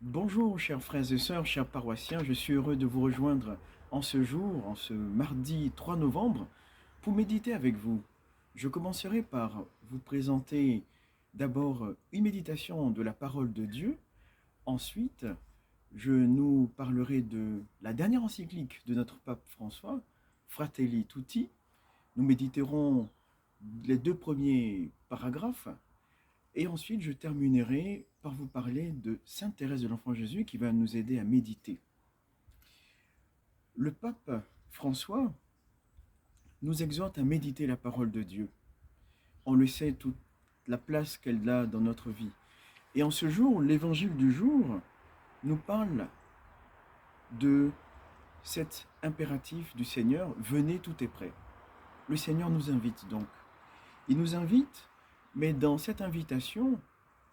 Bonjour, chers frères et sœurs, chers paroissiens, je suis heureux de vous rejoindre en ce jour, en ce mardi 3 novembre, pour méditer avec vous. Je commencerai par vous présenter d'abord une méditation de la parole de Dieu. Ensuite, je nous parlerai de la dernière encyclique de notre pape François, Fratelli Tutti. Nous méditerons les deux premiers paragraphes. Et ensuite, je terminerai par vous parler de Sainte Thérèse de l'Enfant Jésus qui va nous aider à méditer. Le pape François nous exhorte à méditer la parole de Dieu. On le sait, toute la place qu'elle a dans notre vie. Et en ce jour, l'évangile du jour nous parle de cet impératif du Seigneur, venez, tout est prêt. Le Seigneur nous invite donc. Il nous invite, mais dans cette invitation,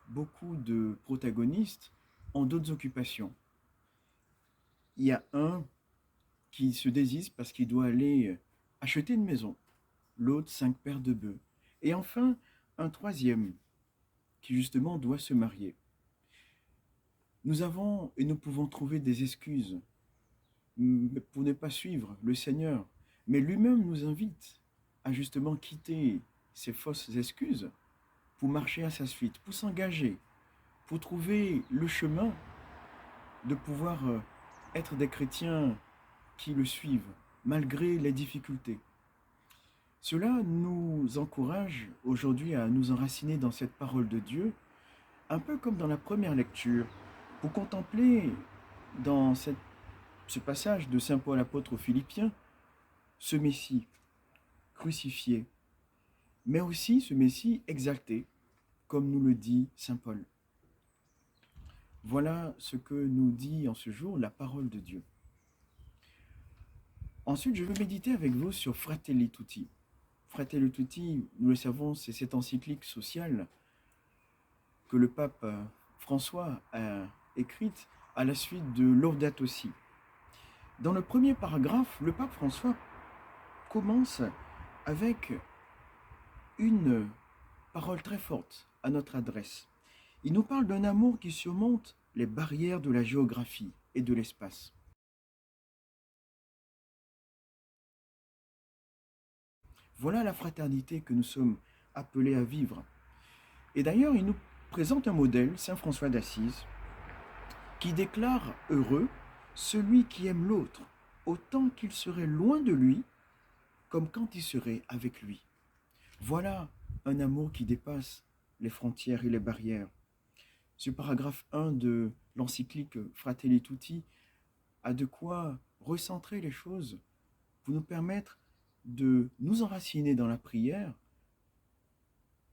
beaucoup de protagonistes ont d'autres occupations. Il y a un qui se désiste parce qu'il doit aller acheter une maison, l'autre 5 paires de bœufs, et enfin un troisième qui justement doit se marier. Nous avons et nous pouvons trouver des excuses pour ne pas suivre le Seigneur, mais lui-même nous invite à justement quitter ces fausses excuses pour marcher à sa suite, pour s'engager, pour trouver le chemin de pouvoir être des chrétiens qui le suivent, malgré les difficultés. Cela nous encourage aujourd'hui à nous enraciner dans cette parole de Dieu, un peu comme dans la première lecture, pour contempler dans ce passage de Saint Paul apôtre aux Philippiens, ce Messie crucifié, mais aussi ce Messie exalté, comme nous le dit Saint Paul. Voilà ce que nous dit en ce jour la parole de Dieu. Ensuite, je veux méditer avec vous sur Fratelli Tutti. Fratelli Tutti, nous le savons, c'est cette encyclique sociale que le pape François a écrite à la suite de Laudato Si. Dans le premier paragraphe, le pape François commence avec une parole très forte à notre adresse. Il nous parle d'un amour qui surmonte les barrières de la géographie et de l'espace. Voilà la fraternité que nous sommes appelés à vivre. Et d'ailleurs, il nous présente un modèle, Saint François d'Assise, qui déclare heureux celui qui aime l'autre, autant qu'il serait loin de lui, comme quand il serait avec lui. Voilà un amour qui dépasse les frontières et les barrières. Ce paragraphe 1 de l'encyclique Fratelli Tutti a de quoi recentrer les choses pour nous permettre de nous enraciner dans la prière,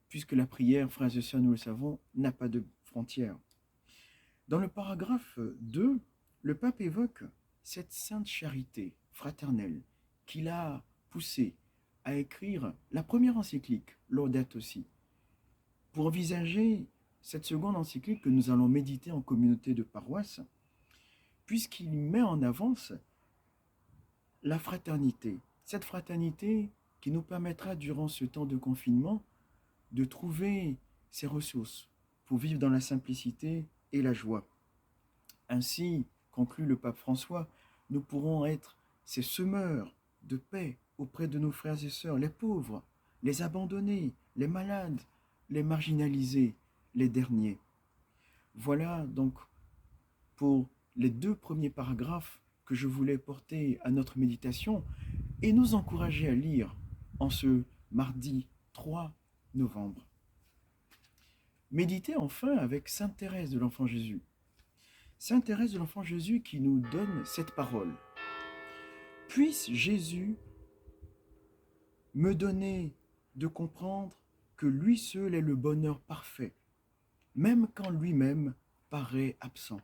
puisque la prière, frères et sœurs, nous le savons, n'a pas de frontières. Dans le paragraphe 2, le pape évoque cette sainte charité fraternelle qui l'a poussé à écrire la première encyclique, Laudato Si, pour envisager cette seconde encyclique que nous allons méditer en communauté de paroisse, puisqu'il met en avance la fraternité, cette fraternité qui nous permettra durant ce temps de confinement de trouver ces ressources pour vivre dans la simplicité et la joie. Ainsi, conclut le pape François, nous pourrons être ces semeurs de paix auprès de nos frères et sœurs, les pauvres, les abandonnés, les malades, les marginalisés, les derniers. Voilà donc pour les deux premiers paragraphes que je voulais porter à notre méditation et nous encourager à lire en ce mardi 3 novembre. Méditer enfin avec Sainte Thérèse de l'Enfant Jésus. Sainte Thérèse de l'Enfant Jésus qui nous donne cette parole. Puisse Jésus me donner de comprendre que lui seul est le bonheur parfait, même quand lui-même paraît absent.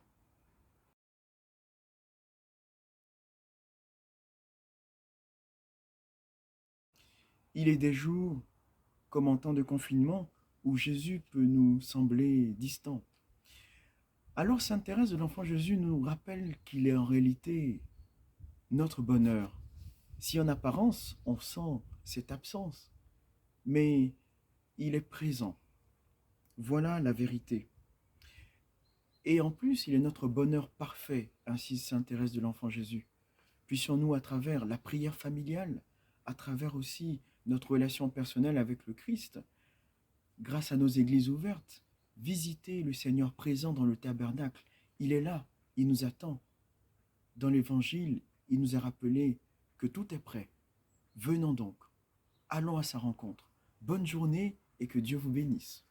Il est des jours, comme en temps de confinement, où Jésus peut nous sembler distant. Alors Sainte Thérèse de l'Enfant Jésus nous rappelle qu'il est en réalité notre bonheur. Si en apparence on sent cette absence, mais il est présent. Voilà la vérité. Et en plus, il est notre bonheur parfait, ainsi s'intéresse de l'enfant Jésus. Puissions-nous, à travers la prière familiale, à travers aussi notre relation personnelle avec le Christ, grâce à nos églises ouvertes, visiter le Seigneur présent dans le tabernacle. Il est là, il nous attend. Dans l'Évangile, il nous a rappelé que tout est prêt. Venons donc, allons à sa rencontre. Bonne journée et que Dieu vous bénisse.